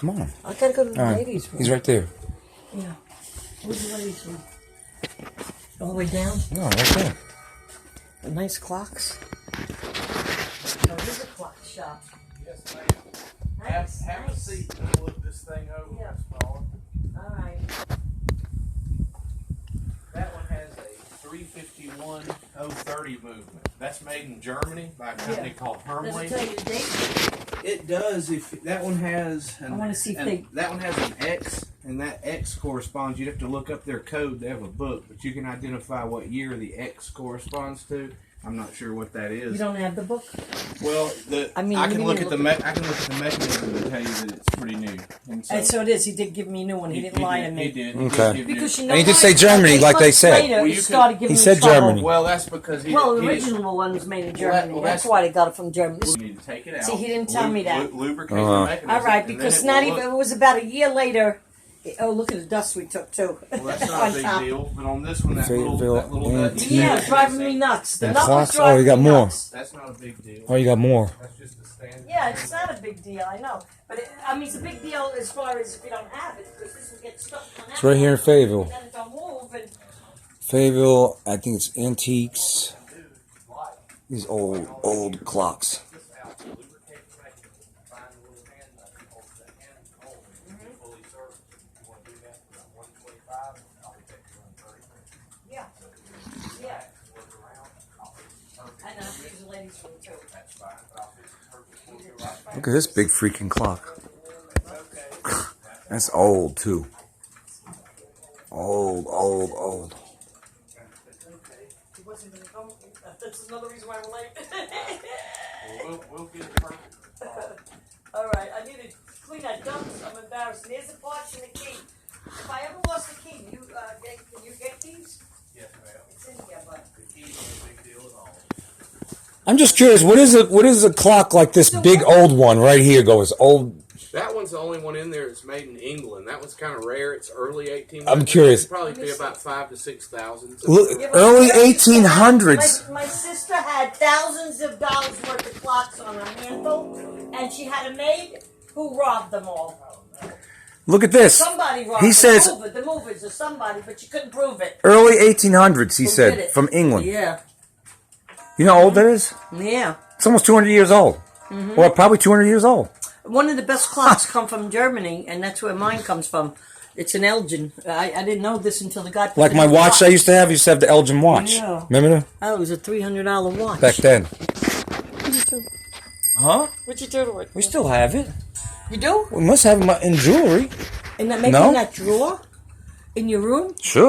Come on. I gotta go to the ladies' room. He's right there. Yeah. Where's the ladies' room? All the way down? No, right there. The nice clocks. Oh, here's a clock shop. Yes, ma'am. Have a seat and we'll look this thing over. Yeah. All right. That one has a 351-030 movement. That's made in Germany by a company called Does Hermle. it tell you the date? It does. If that one has, I want to see if that one has an X, and that X corresponds. You'd have to look up their code. They have a book, but you can identify what year the X corresponds to. I'm not sure what that is. You don't have the book? Well, I can look at the mechanism and tell you that it's pretty new. And so it is. He did give me a new one. He didn't lie to me. He did. Okay. Because you know And he did why? say Germany, like they said. Later, he started giving He me said trouble. Germany. Well, that's because The original one was made in Germany. Well, that's why they got it from Germany. You need to take it out. See, he didn't tell me that. Lubricate the mechanism. All right, and then because it not will even, look- it was about a year later. Oh, look at the dust we took, too. Well, that's not a big deal. But on this one, that Fayetteville little nut. Yeah, it's driving me nuts. The And knuckles clocks? driving Oh, you got me more. nuts. That's not a big deal. Oh, you got more. That's just the standard. Yeah, it's not a big deal, I know. But, it's a big deal as far as if you don't have it, because this will get stuck on that. It's right here in Fayetteville. And then it don't move, and Fayetteville, I think it's antiques. These old clocks. yeah. Yeah. I know, there's a ladies' room, too. Look at this big freaking clock. That's old, too. Old. He wasn't going to come. That's another reason why we're late. We'll get it perfect. All right, I need to clean that dump. I'm embarrassed. And there's the watch and the key. If I ever lost the key, can you get keys? Yes, ma'am. It's in here, but The key is no big deal at all. I'm just curious, what is a clock like this big old one right here goes? Old. That one's the only one in there that's made in England. That one's kind of rare. It's early 1800s. I'm curious. It'd probably be about 5,000 to 6,000. Look, early 1800s. My sister had thousands of dollars worth of clocks on her handle, and she had a maid who robbed them all. Look at this. Somebody robbed He says the movers or somebody, but you couldn't prove it. early 1800s, he Who said, did it? from England. Yeah. You know how old that is? Yeah. It's almost 200 years old. Or probably 200 years old. One of the best clocks come from Germany, and that's where mine comes from. It's an Elgin. I didn't know this until the guy put Like it my in the watch box. I used to have the Elgin watch. Yeah. Remember that? Oh, it was a $300 watch. Back then. What'd you do? Huh? What'd you do to it? We still have it. You do? We must have it in jewelry. And that maybe No. in that drawer? In your room? Sure.